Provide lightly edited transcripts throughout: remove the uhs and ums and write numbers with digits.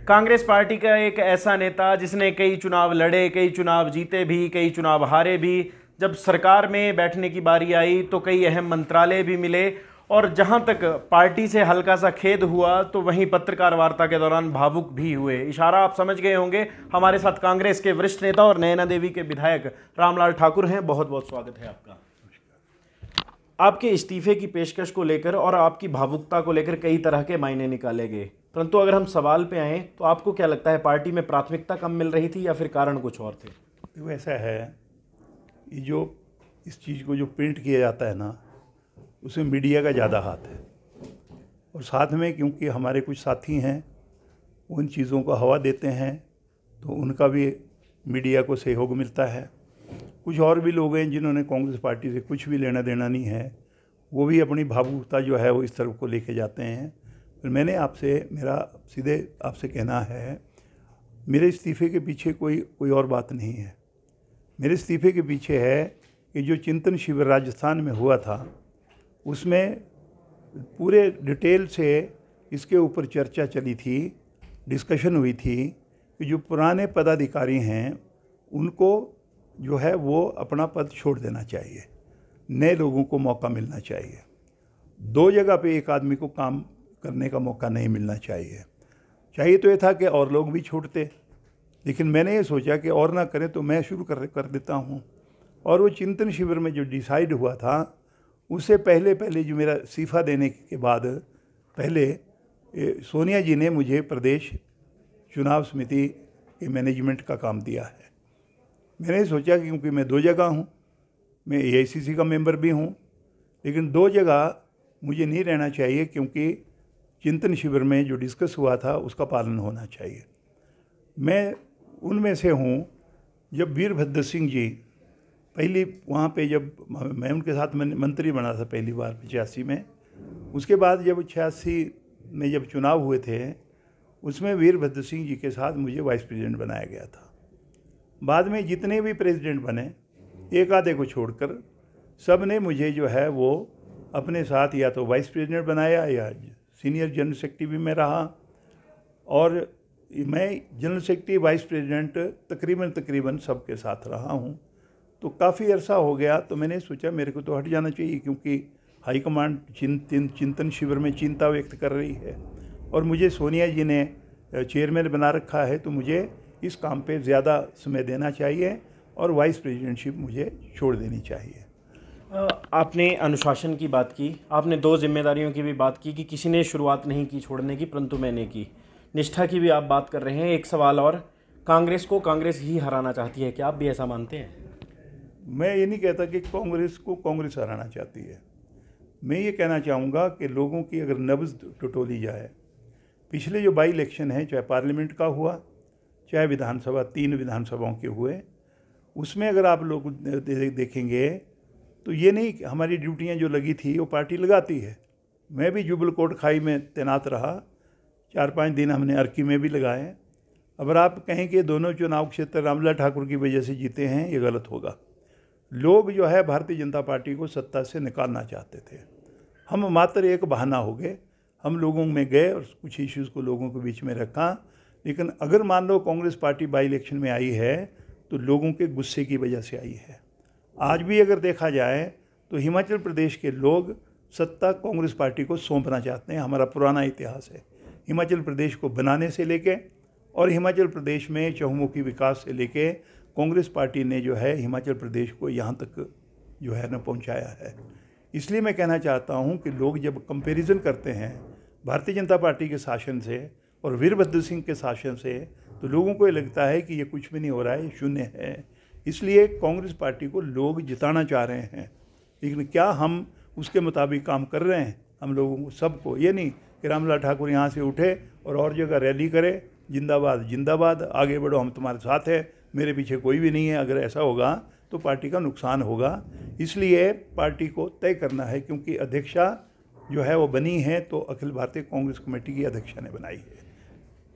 Congress party का एक ऐसा नेता जिसने कई चुनाव लड़े, कई चुनाव जीते भी, कई चुनाव हारे भी। जब सरकार में बैठने की बारी आई तो कई अहम मंत्रालय भी मिले, और जहां तक पार्टी से हल्का सा खेद हुआ तो वहीं पत्रकार वार्ता के दौरान भावुक भी हुए। इशारा आप समझ गए होंगे। हमारे साथ कांग्रेस के वरिष्ठ नेता और नैना देवी के विधायक रामलाल ठाकुर हैं। बहुत बहुत स्वागत है आपका। आपके इस्तीफे की पेशकश को लेकर और आपकी भावुकता को लेकर कई तरह के मायने निकाले गए, परंतु अगर हम सवाल पे आएँ तो आपको क्या लगता है, पार्टी में प्राथमिकता कम मिल रही थी या फिर कारण कुछ और थे? तो ऐसा है, ये जो इस चीज़ को जो प्रिंट किया जाता है ना, उसमें मीडिया का ज़्यादा हाथ है। और साथ में क्योंकि हमारे कुछ साथी हैं उन चीज़ों को हवा देते हैं, तो उनका भी मीडिया को सहयोग मिलता है। कुछ और भी लोग हैं जिन्होंने कांग्रेस पार्टी से कुछ भी लेना देना नहीं है, वो भी अपनी भावुकता जो है वो इस तरफ को लेके जाते हैं। फिर मैंने मेरा सीधे आपसे कहना है, मेरे इस्तीफ़े के पीछे कोई और बात नहीं है। मेरे इस्तीफ़े के पीछे है कि जो चिंतन शिविर राजस्थान में हुआ था, उसमें पूरे डिटेल से इसके ऊपर चर्चा चली थी, डिस्कशन हुई थी कि जो पुराने पदाधिकारी हैं उनको जो है वो अपना पद छोड़ देना चाहिए, नए लोगों को मौका मिलना चाहिए। दो जगह पे एक आदमी को काम करने का मौका नहीं मिलना चाहिए तो ये था कि और लोग भी छोड़ते, लेकिन मैंने ये सोचा कि और ना करें तो मैं शुरू कर देता हूँ। और वो चिंतन शिविर में जो डिसाइड हुआ था, उससे पहले जो मेरा इस्तीफ़ा देने के बाद पहले सोनिया जी ने मुझे प्रदेश चुनाव समिति के मैनेजमेंट का काम दिया है। मैंने सोचा कि क्योंकि मैं दो जगह हूँ, मैं एआईसीसी का मेंबर भी हूँ, लेकिन दो जगह मुझे नहीं रहना चाहिए, क्योंकि चिंतन शिविर में जो डिस्कस हुआ था उसका पालन होना चाहिए। मैं उनमें से हूँ। जब वीरभद्र सिंह जी पहली वहाँ पे, जब मैं उनके साथ मंत्री बना था पहली बार 85 में, उसके बाद जब 86 में जब चुनाव हुए थे, उसमें वीरभद्र सिंह जी के साथ मुझे वाइस प्रेसिडेंट बनाया गया था। बाद में जितने भी प्रेसिडेंट बने, एक आधे को छोड़कर सब ने मुझे जो है वो अपने साथ या तो वाइस प्रेसिडेंट बनाया या सीनियर जनरल सेक्रेटरी भी मैं रहा। और मैं जनरल सेक्रेटरी, वाइस प्रेसिडेंट तकरीबन सबके साथ रहा हूँ। तो काफ़ी अरसा हो गया, तो मैंने सोचा मेरे को तो हट जाना चाहिए, क्योंकि हाईकमांड चिंतन शिविर में चिंता व्यक्त कर रही है और मुझे सोनिया जी ने चेयरमैन बना रखा है, तो मुझे इस काम पे ज़्यादा समय देना चाहिए और वाइस प्रेसिडेंटशिप मुझे छोड़ देनी चाहिए। आपने अनुशासन की बात की, आपने दो जिम्मेदारियों की भी बात की कि किसी ने शुरुआत नहीं की छोड़ने की, परंतु मैंने की। निष्ठा की भी आप बात कर रहे हैं। एक सवाल और, कांग्रेस को कांग्रेस ही हराना चाहती है, क्या आप भी ऐसा मानते हैं? मैं ये नहीं कहता कि कांग्रेस को कांग्रेस हराना चाहती है। मैं ये कहना चाहूँगा कि लोगों की अगर नब्ज़ टटोली जाए, पिछले जो बाई इलेक्शन है, चाहे पार्लियामेंट का हुआ चाहे विधानसभा, 3 विधानसभाओं के हुए, उसमें अगर आप लोग देखेंगे तो ये नहीं कि हमारी ड्यूटियाँ जो लगी थी वो पार्टी लगाती है। मैं भी जुबल कोट खाई में तैनात रहा, 4-5 दिन हमने अर्की में भी लगाए। अगर आप कहें कि दोनों चुनाव क्षेत्र रामलाल ठाकुर की वजह से जीते हैं, ये गलत होगा। लोग जो है भारतीय जनता पार्टी को सत्ता से निकालना चाहते थे, हम मात्र एक बहाना हो गए। हम लोगों में गए और कुछ इश्यूज़ को लोगों के बीच में रखा। लेकिन अगर मान लो कांग्रेस पार्टी बाई इलेक्शन में आई है तो लोगों के गुस्से की वजह से आई है। आज भी अगर देखा जाए तो हिमाचल प्रदेश के लोग सत्ता कांग्रेस पार्टी को सौंपना चाहते हैं। हमारा पुराना इतिहास है हिमाचल प्रदेश को बनाने से लेके, और हिमाचल प्रदेश में चहुमुखी विकास से लेके कांग्रेस पार्टी ने जो है हिमाचल प्रदेश को यहाँ तक जो है ना पहुँचाया है। इसलिए मैं कहना चाहता हूँ कि लोग जब कंपैरिजन करते हैं भारतीय जनता पार्टी के शासन से और वीरभद्र सिंह के शासन से, तो लोगों को ये लगता है कि ये कुछ भी नहीं हो रहा है, ये शून्य है। इसलिए कांग्रेस पार्टी को लोग जिताना चाह रहे हैं, लेकिन क्या हम उसके मुताबिक काम कर रहे हैं? हम लोगों को सबको ये नहीं कि रामलाल ठाकुर यहाँ से उठे और जगह रैली करे, जिंदाबाद जिंदाबाद, आगे बढ़ो, हम तुम्हारे साथ हैं, मेरे पीछे कोई भी नहीं है। अगर ऐसा होगा तो पार्टी का नुकसान होगा। इसलिए पार्टी को तय करना है, क्योंकि अध्यक्षा जो है वो बनी है तो अखिल भारतीय कांग्रेस कमेटी की अध्यक्षा ने बनाई है।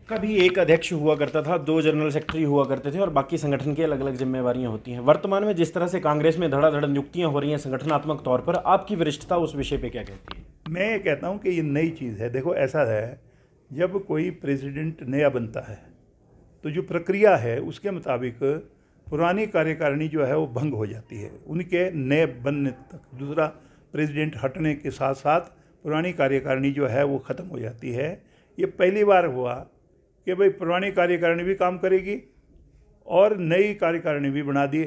कभी एक अध्यक्ष हुआ करता था, 2 जनरल सेक्रेटरी हुआ करते थे और बाकी संगठन की अलग अलग जिम्मेवारियां होती हैं। वर्तमान में जिस तरह से कांग्रेस में धड़ाधड़ नियुक्तियां हो रही हैं संगठनात्मक तौर पर, आपकी वरिष्ठता उस विषय पे क्या कहती है? मैं ये कहता हूँ कि ये नई चीज़ है। देखो ऐसा है जब कोई प्रेसिडेंट नया बनता है तो जो प्रक्रिया है उसके मुताबिक पुरानी कार्यकारिणी जो है वो भंग हो जाती है। उनके नए बनने तक, दूसरा प्रेसिडेंट हटने के साथ साथ पुरानी कार्यकारिणी जो है वो ख़त्म हो जाती है। ये पहली बार हुआ कि भाई पुरानी कार्यकारिणी भी काम करेगी और नई कार्यकारिणी भी बना दिए।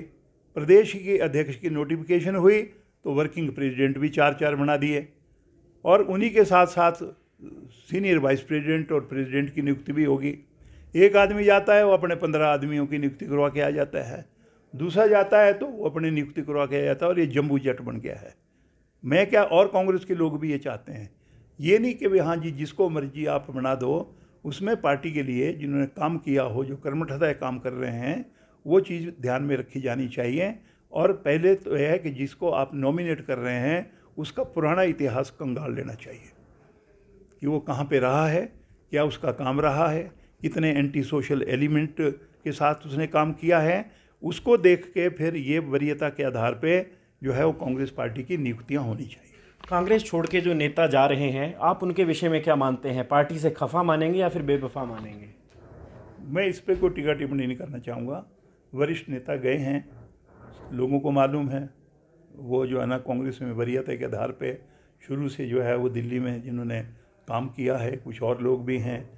प्रदेश के अध्यक्ष की नोटिफिकेशन हुई तो वर्किंग प्रेसिडेंट भी 4 बना दिए और उन्हीं के साथ साथ सीनियर वाइस प्रेसिडेंट और प्रेसिडेंट की नियुक्ति भी होगी। एक आदमी जाता है वो अपने 15 आदमियों की नियुक्ति करवा के आ जाता है, दूसरा जाता है तो वो अपनी नियुक्ति करवा के आ जाता है और ये जम्बू जट बन गया है। मैं क्या, और कांग्रेस के लोग भी ये चाहते हैं। ये नहीं कि भाई हाँ जी जिसको मर्जी आप बना दो, उसमें पार्टी के लिए जिन्होंने काम किया हो, जो कर्मठता काम कर रहे हैं, वो चीज़ ध्यान में रखी जानी चाहिए। और पहले तो यह है कि जिसको आप नॉमिनेट कर रहे हैं उसका पुराना इतिहास कंगाल लेना चाहिए कि वो कहाँ पे रहा है, क्या उसका काम रहा है, कितने एंटी सोशल एलिमेंट के साथ उसने काम किया है। उसको देख के फिर ये वरीयता के आधार पे जो है वो कांग्रेस पार्टी की नियुक्तियां होनी चाहिए। कांग्रेस छोड़ के जो नेता जा रहे हैं, आप उनके विषय में क्या मानते हैं? पार्टी से खफा मानेंगे या फिर बेवफा मानेंगे? मैं इस पर कोई टीका टिप्पणी नहीं करना चाहूँगा। वरिष्ठ नेता गए हैं, लोगों को मालूम है, वो जो है ना कांग्रेस में वरीयता के आधार पे शुरू से जो है वो दिल्ली में जिन्होंने काम किया है, कुछ और लोग भी हैं,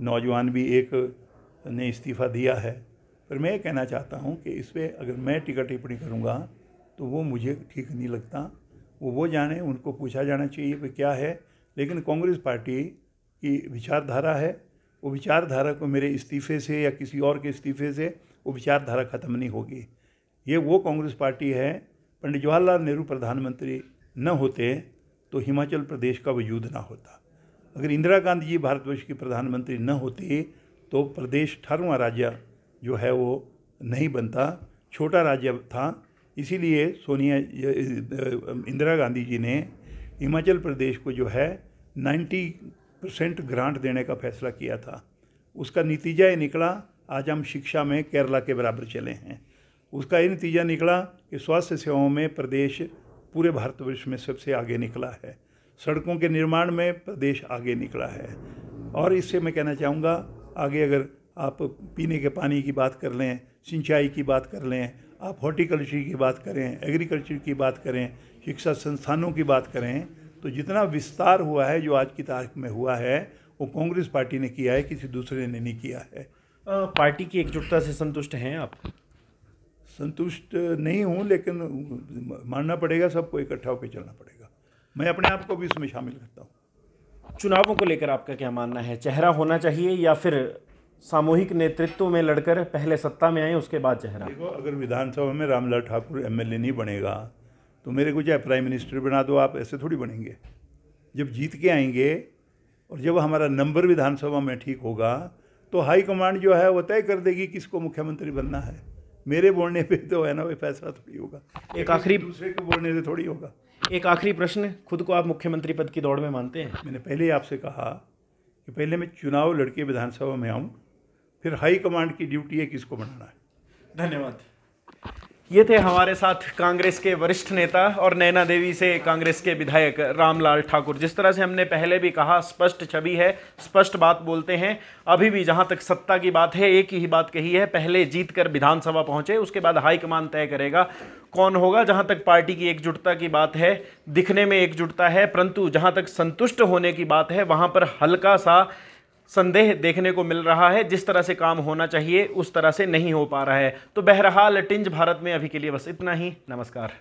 नौजवान भी एक ने इस्तीफ़ा दिया है। पर मैं ये कहना चाहता हूँ कि इस पर अगर मैं टीका टिप्पणी करूँगा तो वो मुझे ठीक नहीं लगता। वो जाने, उनको पूछा जाना चाहिए कि क्या है। लेकिन कांग्रेस पार्टी की विचारधारा है, वो विचारधारा को मेरे इस्तीफ़े से या किसी और के इस्तीफ़े से वो विचारधारा ख़त्म नहीं होगी। ये वो कांग्रेस पार्टी है, पंडित जवाहरलाल नेहरू प्रधानमंत्री न होते तो हिमाचल प्रदेश का वजूद ना होता। अगर इंदिरा गांधी जी भारतवर्ष की प्रधानमंत्री न होती तो प्रदेश 18वां राज्य जो है वो नहीं बनता, छोटा राज्य था। इसीलिए इंदिरा गांधी जी ने हिमाचल प्रदेश को जो है 90% ग्रांट देने का फैसला किया था। उसका नतीजा ये निकला, आज हम शिक्षा में केरला के बराबर चले हैं। उसका ये नतीजा निकला कि स्वास्थ्य सेवाओं में प्रदेश पूरे भारतवर्ष में सबसे आगे निकला है, सड़कों के निर्माण में प्रदेश आगे निकला है। और इससे मैं कहना चाहूँगा, आगे अगर आप पीने के पानी की बात कर लें, सिंचाई की बात कर लें, आप हॉर्टिकल्चर की बात करें, एग्रीकल्चर की बात करें, शिक्षा संस्थानों की बात करें, तो जितना विस्तार हुआ है जो आज की तारीख में हुआ है वो कांग्रेस पार्टी ने किया है, किसी दूसरे ने नहीं किया है। पार्टी की एकजुटता से संतुष्ट हैं आप? संतुष्ट नहीं हूँ, लेकिन मानना पड़ेगा, सबको इकट्ठा होकर चलना पड़ेगा। मैं अपने आप को भी इसमें शामिल करता हूँ। चुनावों को लेकर आपका क्या मानना है? चेहरा होना चाहिए या फिर सामूहिक नेतृत्व में लड़कर पहले सत्ता में आए उसके बाद चेहरा? देखो, अगर विधानसभा में रामलाल ठाकुर एमएलए नहीं बनेगा तो मेरे को चाहे प्राइम मिनिस्टर बना दो, आप ऐसे थोड़ी बनेंगे। जब जीत के आएंगे और जब हमारा नंबर विधानसभा में ठीक होगा तो हाईकमांड जो है वो तय कर देगी किसको मुख्यमंत्री बनना है। मेरे बोलने पे तो है ना वो फैसला थोड़ी होगा, एक आखिरी दूसरे के बोलने से थोड़ी होगा। एक आखिरी प्रश्न, खुद को आप मुख्यमंत्री पद की दौड़ में मानते हैं? मैंने पहले ही आपसे कहा कि पहले मैं चुनाव लड़के विधानसभा में आऊँ, फिर हाई कमांड की ड्यूटी है किसको बनाना है। धन्यवाद। ये थे हमारे साथ कांग्रेस के वरिष्ठ नेता और नैना देवी से कांग्रेस के विधायक रामलाल ठाकुर। जिस तरह से हमने पहले भी कहा, स्पष्ट छवि है, स्पष्ट बात बोलते हैं। अभी भी जहां तक सत्ता की बात है, एक ही बात कही है, पहले जीतकर विधानसभा पहुंचे, उसके बाद हाईकमान तय करेगा कौन होगा। जहां तक पार्टी की एकजुटता की बात है, दिखने में एकजुटता है, परंतु जहां तक संतुष्ट होने की बात है वहां पर हल्का सा संदेह देखने को मिल रहा है। जिस तरह से काम होना चाहिए उस तरह से नहीं हो पा रहा है। तो बहरहाल टिंज भारत में अभी के लिए बस इतना ही। नमस्कार।